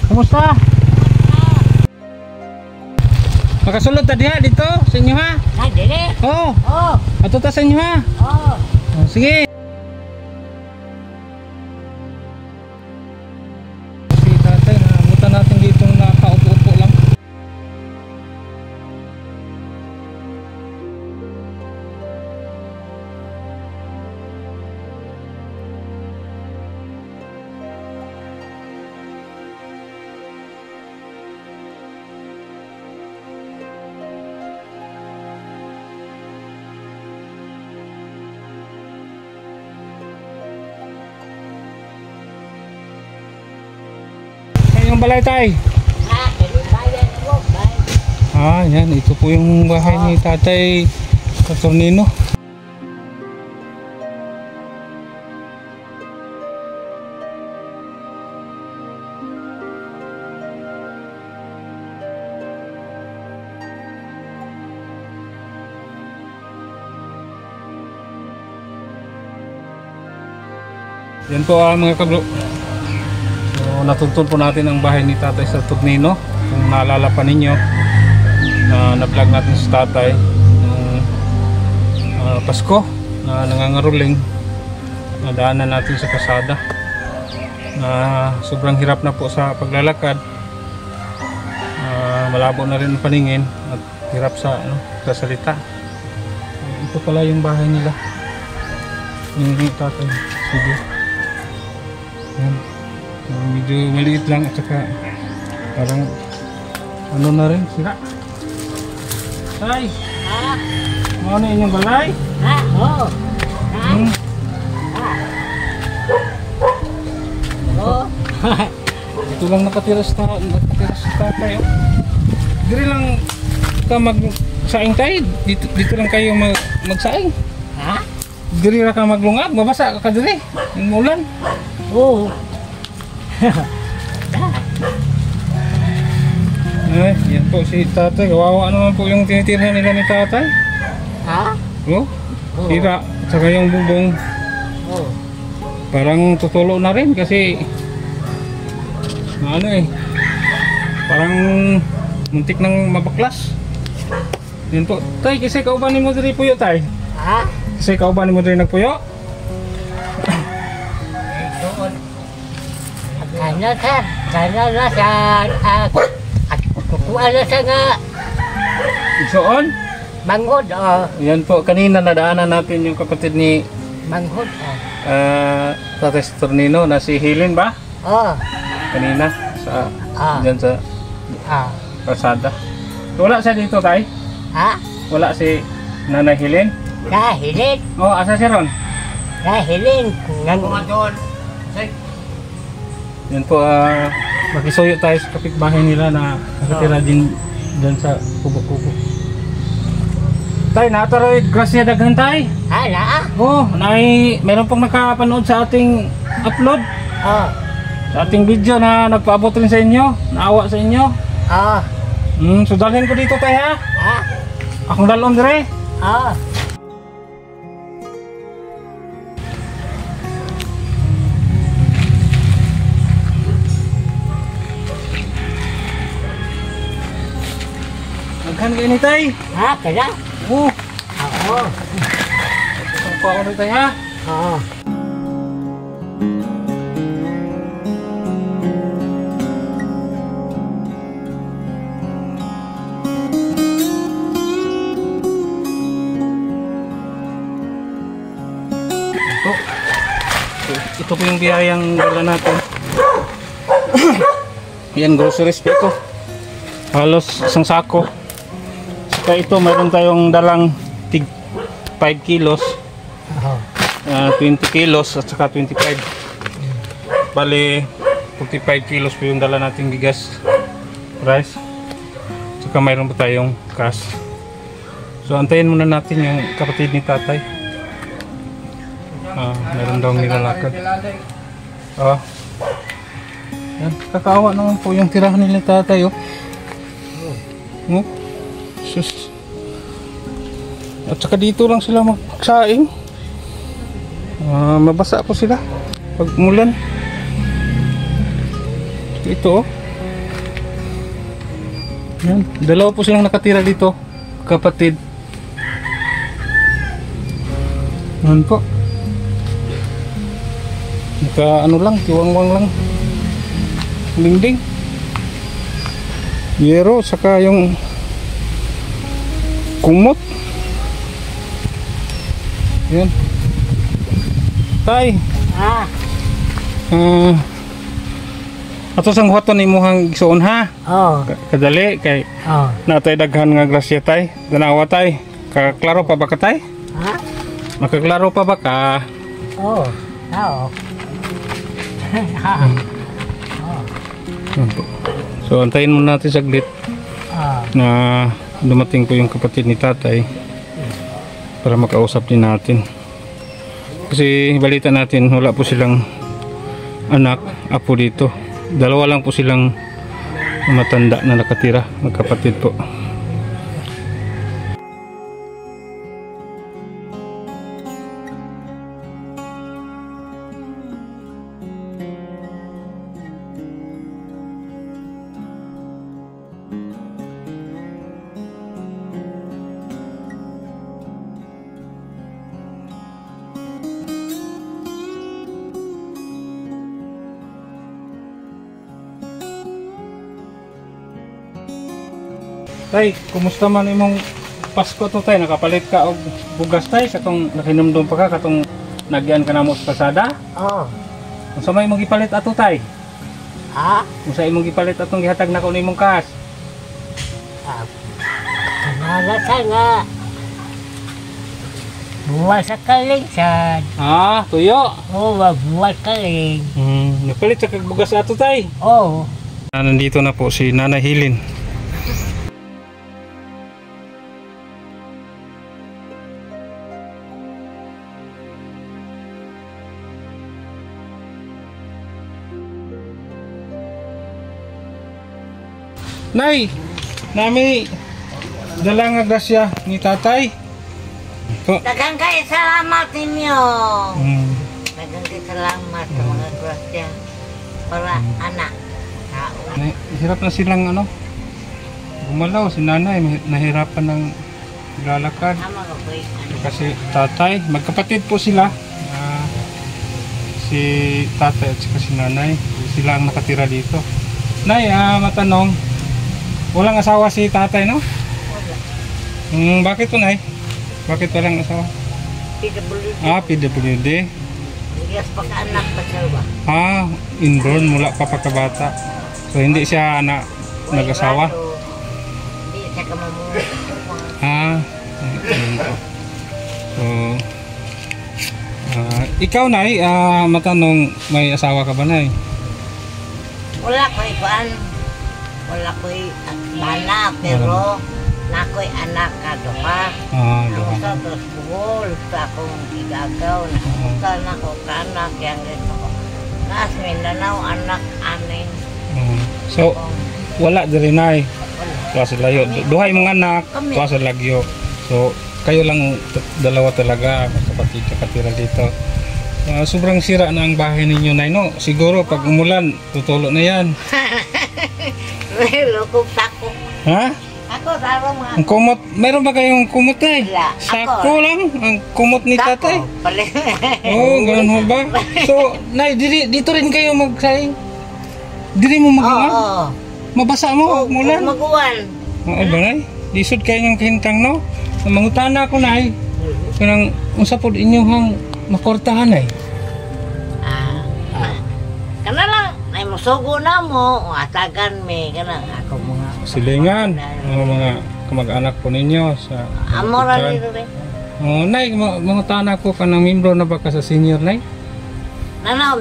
Kumusta? Makasulod ta diha dito sa inyo ha? Ay, dili. Oo. Oh. Ato ta sa inyo ha? Oh. Sige. Si tatay, naabutan natin dito nakaupo-upo lang. Yung balay tay. Yan, ito po yung bahay ni Tatay Saturnino. Yan po mga kabro. So, natuntun po natin ang bahay ni Tatay Saturnino. Kung naalala pa ninyo na na-vlog natin sa tatay ng Pasko na nangangaruling, nadaanan natin sa kasada na sobrang hirap na po sa paglalakad, malabo na rin ang paningin at hirap sa salita. Ito pala yung bahay nila, yung tatay. Sige. Yan. Medyo maliit lang at saka parang ano na rin, sira. Tay! Ha? Ano inyong balay? Ha? Oo. Oo. Ito lang nakatira sa tatay. Dito lang ka magsaing tayo. Dito lang kayo magsaing. Ha? Dito lang ka maglungag. Mabasa ka dito. Yung ulan. Oo. Yan po si tatay. Kawawa naman po yung tinitirhan nila ni tatay. Ha? Oh, sira. Saka yung bubong. Oo. Parang tutulo na rin kasi parang muntik nang mabaklas. Yan po. Tay, kasi kaubanin mo diri puyo tay. Ha? Kasi kaubanin mo diri nagpuyo. Doon. Kanya sir. Kanya na sa at kukuha na sa nga Isoon? manghod. Yan po, kanina nadaanan natin yung kapatid ni Manghod. Tatay Saturnino na si Helen ba? Oh. Kanina sa dyan sa kalsada. Wala siya dito tay? Ha? Wala si Nanay Helen? Dahilin. Oh, asa siya ron? Dahilin. Doon. Yan po, makisuyo tayo sa kapitbahay nila na nakatira din dyan sa kubo-kubo. Tay, nataroy grasya daghan tay? Hala. Oh, meron pong nakapanood sa ating upload. Oh. Sa ating video na nagpaabot rin sa inyo, naawa sa inyo. Oh. So dalhin ko dito tay ha. Ha? Akong dalon dire. Oh. Maghan kayo ni tay. Ha? Kaya? Oh, Oo. isang pa ako ni tay ha. Oo. Ito po yung biyayang dala natin. Yan, groceries po ito. Halos isang sako. Saka ito, mayroon tayong dalang 5 kilos. 20 kilos at saka 25. Bali, 45 kilos po yung dala nating bigas. Rice. Saka mayroon pa tayong cash. So, antayin muna natin yung kapatid ni tatay. Meron daw nilalakad. Yan, kakaawa naman po yung tirahan nila tatay. Sus. At saka dito lang sila magsaing. Mabasa po sila pag umulan. Ito Yan. Dalawa po silang nakatira dito, kapatid. Yan po. Ano lang, tiwangwang lang. Dingding. Yero, saka yung kumot. Yan. Tay. Ato sang huwaton imuhang igsuon ha. Kadali kay natay daghan nga grasya tay. Danawa tay. Kaklaro pa ba ka tay? Ha? Makaklaro pa ba ka? Oo. So antayin muna natin saglit na dumating po yung kapatid ni tatay para makausap din natin. Kasi balita natin wala po silang anak, apo dito. Dalawa lang po silang matanda na nakatira, magkapatid po. Tay, kumusta man imong Pasko to tay? Nakapalit ka og bugas tay katong nakinumdum pa ka katong nagyan ka namo sa pasada? Oo. Unsa may imong gipalit ato tay? Ha? Unsa imong gipalit atong gihatag nako nimong kas? Kanala ka nga. Buwas sa kaling Tuyo. Oo, buwas kaling. Napalit sa kag bugas ato tay. Oo. Nandito na po si Nanay Hilin. Nay, nami dala nga grasya ni tatay. Daghang kayo salamat ninyo. Daghang kayo salamat sa mga grasya para anak. Hirap na silang gumalaw. Si nanay nahirapan ng lalakad. Kasi tatay, magkapatid po sila. Si tatay at si nanay, sila ang nakatira dito. Nay, matanong, walang asawa si tatay, no? Wala. Bakit po, Nay? Bakit walang asawa? PWD. PWD. Yes, pagka-anak pa siya ba? Inborn mula pa pagkabata. So, hindi siya nag-asawa? Hindi siya kamamuha. Ayun po. So, ikaw, Nay, matanong, may asawa ka ba, Nay? Wala ko ikuan. Wala ko'y bana, pero nako'y anak ka duha. Duha. Sa dos buhol, sa akong igagaw. Nakamusta na ko kanak, yang ito ko. Nas Mindanao, anak, aning. So, wala diri Nay. Wala. Tuwa sa layo. Duhay mong anak, tuwa sa lagyo. So, kayo lang dalawa talaga, kapatid katira dito. Sobrang sira na ang bahay ninyo, Nay, no? Siguro pag umulan, tutulo na yan. Lukog sako. Ha? Ako, taro mga. Ang kumot, meron ba kayong kumot, Tay? Wala. Sako lang, ang kumot ni tatay. Ganun ho ba? So, Nay, dito rin kayo magsaing? Diri mo mag-uwan? Oo. Mabasa mo, umulan? Mag-uwan. Oo ba, Nay? Disod kayo ng kahintang, no? Mangutana ko, Nay. Kanang, unsa po inyong makortahan, Nay? Kana lang, ay musugo na mo, atagan me, kana ako mga Silingan, mga kamag-anak po ninyo sa amora dito rin. Nay, mangutana ko ka ng membro na ba ka sa senior, Nay?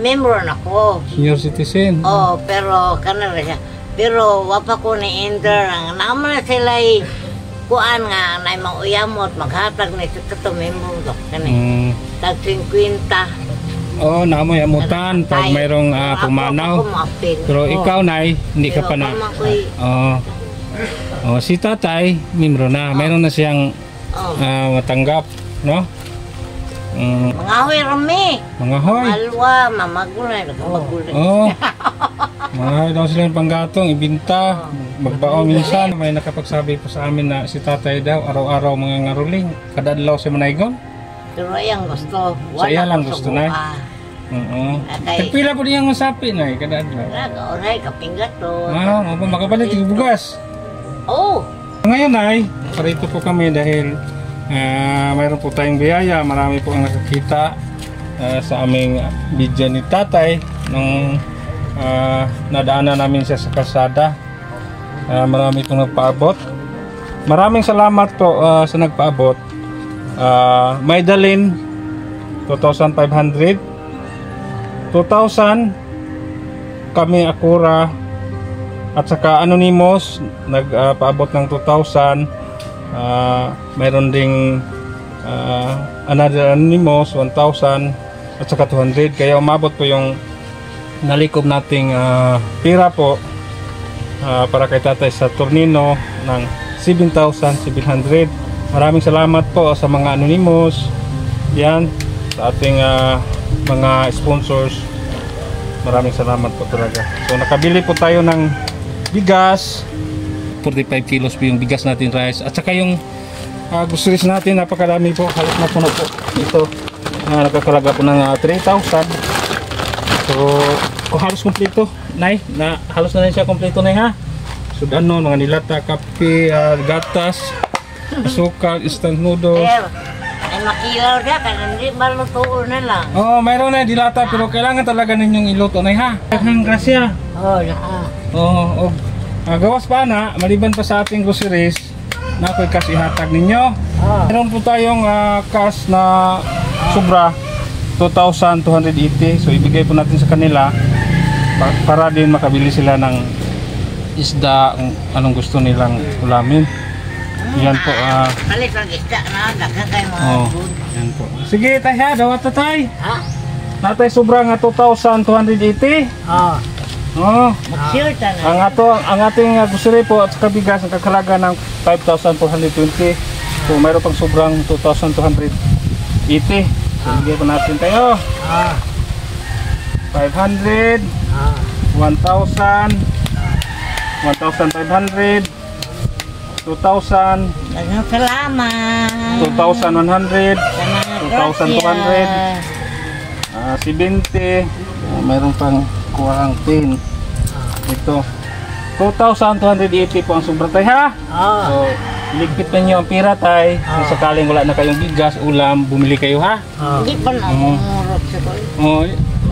Member na ko. Senior citizen? Pero kana rin siya. Pero wapa ko ni Ender, naman na sila kuan nga, na mga uyamot, maghatag na ito member do. Kani, tag 50. Namoy amutan pag mayroong pumanaw. Pero ikaw, Nay, hindi ka pa na. Si tatay, membro na. Mayroon na siyang matanggap, no? Mga hoy rami. Mga hoy. Alwa, mamagulay. Marami daw silang panggatong, ibinta, magbaon minsan. May nakapagsabi po sa amin na si tatay daw, araw-araw mga ngaruling. Kada adlaw si Manaygon. Pero ayang gusto. Sa iya lang gusto na. Oo. Tagpila po niyang masapi na kada adlaw. Oray, kapinggat to. Makapalit yung bugas. Oo. Ngayon ay, parito po kami dahil mayroon po tayong biyaya. Marami po ang nakakita sa aming video ni tatay nung nadaanan namin siya sa kalsada. Marami pong nagpaabot. Maraming salamat po sa nagpaabot. May dalin 2,500, 2,000 kami Akura at saka Anonymous nagpaabot ng 2,000. Mayroon ding another Anonymous 1,000 at saka 200, kaya umabot po yung nalikob nating pira po para kay tatay sa Tornino ng 7,700. Maraming salamat po sa mga Anonymous yan, sa ating mga sponsors. Maraming salamat po talaga. So nakabili po tayo ng bigas, 45 kilos po yung bigas natin, rice, at saka yung groceries natin, napakarami po, halos na puno po ito. Nakakalaga po ng 3,000. So kung halos kumpleto, nay, na halos na rin siya kumpleto na ha. So ano, mga nilata, kape, gatas, asukal, instant noodles. Ay makilaw siya, kaya hindi malutuon na lang. Oo, mayroon na dilata, pero kailangan talaga ninyong iluto na ha. Ang grasya. Oo, gawas pa na, maliban pa sa ating groceries, na ako'y cash ihatag ninyo. Meron po tayong cash na sobra, 2,280. So ibigay po natin sa kanila para din makabili sila ng isda, anong gusto nilang ulamin. Yan po. Palit lang isda na, nakakay mga food. Yan po. Sige tay ha, dawat tatay. Ha? Natay sobra nga 2,280. Mag-sure ta na. Ang ating grocery po at saka bigas ang kakalaga ng 5,420. So mayroon pang sobrang 2,280. So bigay pa natin tayo. 500, 1,000, 1,500, 2,000, Daghang salamat. 2,100, 2,200, 70. Mayroon pang kuwang 10. Ito 2,280 po ang sobra tay ha. So ligpit na nyo ang pira tay. Kung sakaling wala na kayong bigas, ulam, bumili kayo ha. Hindi pa na umurot sa ko.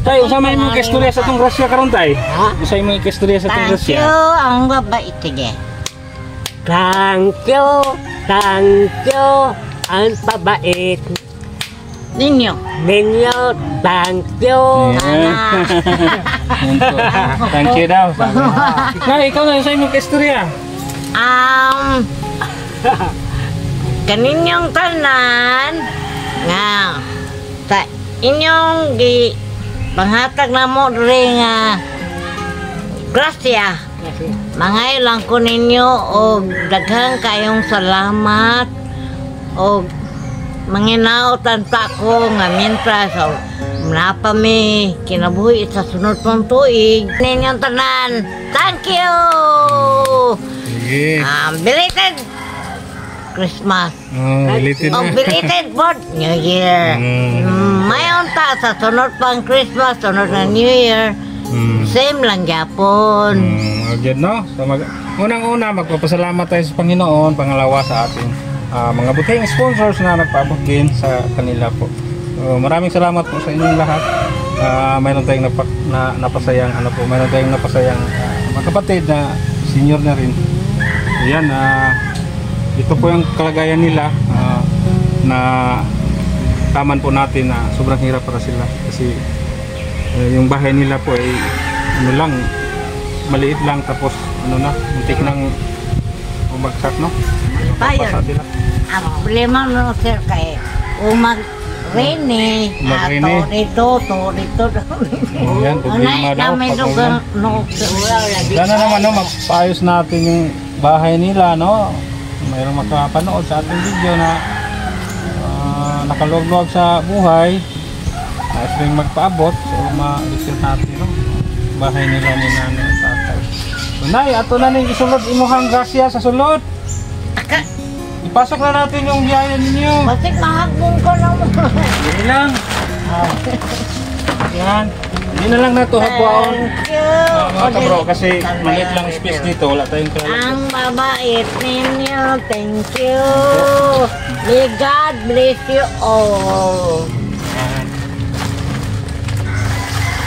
Tay, usama mo ikistorya sa itong grasya karon tay. Usama mo ikistorya sa itong Thank grasya. you, ang babait sige. Thank you, ang pabait Ninyo. ninyo, thank you. Yeah. Thank you daw. Nay, ikaw na usama mo ikistorya. Kaninyong tanan nga sa inyong gi panghatag na mo rin nga grasya. Mangay lang ko ninyo o daghang kayong salamat o manginautan ta ko nga mientras o napami kinabuhi sa sunod pang tuig ninyong tanan. Thank you. Sige. Belated Christmas. Related O na. belated for New Year. Mayon ta sa sunod pang Christmas, sunod na New Year. Same lang Japon. Again, no? So unang-una, magpapasalamat tayo sa Panginoon, pangalawa sa ating mga butihing sponsors na nagpaabot din sa kanila po. So, maraming salamat po sa inyong lahat. Mayroon tayong napasayang mayroon tayong napasayang mga kapatid na senior na rin. Ayan, ito po yung kalagayan nila na taman po natin na sobrang hirap para sila kasi yung bahay nila po ay maliit lang, tapos muntik nang umagsak, no? Bayan. Ang problema no sir kay umag-rainy, dito. Yan, problema daw. Sana naman, no, magpaayos natin yung bahay nila, no? Mayroong makapanood sa ating video na nakaluwag-luwag sa buhay, nais rin magpaabot, so ma-listen natin, no? bahay nila ni nanay at tatay. So, nay, ato na ning isulod imuhang grasya sa sulod. Aka, Ipasok na natin yung biyaya ninyo. basig mahagbong ko na mo. Hindi lang. Yan. Hindi na lang nato hapwaon. Thank you. Mga kabro, kasi maliit lang space dito. Wala tayong toilet. Ang babait ninyo. Thank you. May God bless you all. Yan.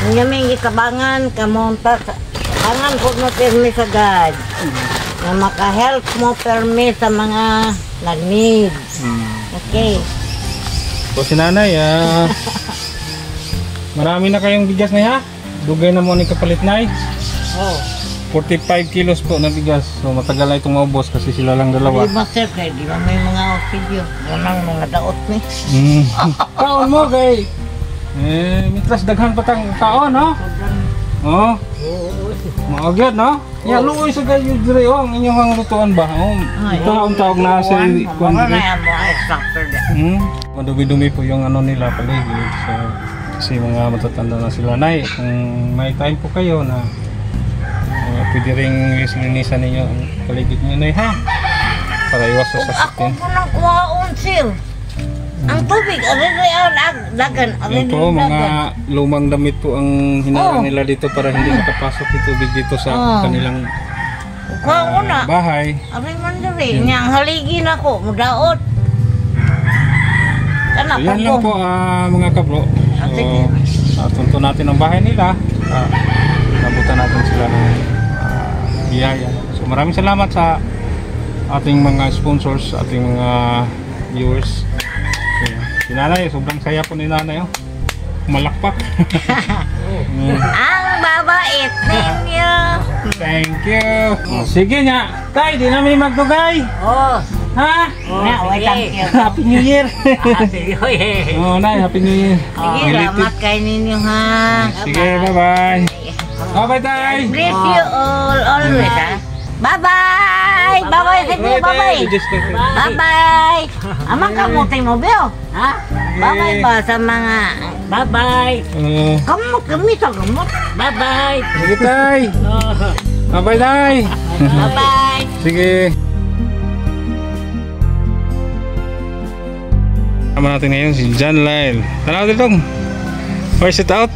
Hindi may gitabangan, kamunta sa... Kabangan po mo permi sa God. Na maka-help mo permi sa mga nag-need. Okay. So si nanay, marami na kayong bigas na ha? Dugay na mo ni kapalit nay. Oh. 45 kilos po na bigas. So matagal na itong maubos kasi sila lang dalawa. Di ba sir, kaya di ba may mga video? Ganang mga daot ni. Kaon mo kay. Mitras daghan patang kaon, no? Oh. Maagyat, no? Ya luoy sa kayo dire ang inyong lutuan ba? Oh. Ito ang tawag na sa kuan Mga dire. na mo ay factor da. Madumi-dumi po yung ano nila paligid. So kasi mga matatanda na sila nay. Kung may time po kayo na pwede ring linisan ninyo ang paligid niyo nay ha. Para iwas sa Ako sakit. po nang kuhaon sir. Ang tubig, dagan, Yan po, mga lumang damit po ang hinarang nila dito para hindi makapasok yung tubig dito sa kanilang Kuhaon na. bahay. Aray man diri, niyang haligin ako, mudaot. Kana So, yan lang po mga kabro. sige. So, tunto natin ang bahay nila. Nabutan natin sila ng biyaya. So maraming salamat sa ating mga sponsors, ating mga viewers. So, si nanay, sobrang saya po ni nanay. Oh. Malakpak. Ang babait ninyo. Thank you. Sige nga. Tay, di namin magdugay. Oh, Ha? na, wait, thank you. Happy New Year. Oh, nay, Happy New Year. Sige, salamat kay ninyo ha. Sige, bye-bye. Bye-bye, tay. Bless you all, always ha. Bye-bye! Bye-bye sa inyo, bye-bye! Bye-bye! Amang kamutin mo, Beo? Ha? Bye-bye ba sa mga... Bye-bye. Kamot, kami sa kamot. Bye-bye. Sige, tay. Bye-bye, tay. Bye-bye! Sige. Kasama natin ngayon si John Lyle. Tanaw dito. First it out.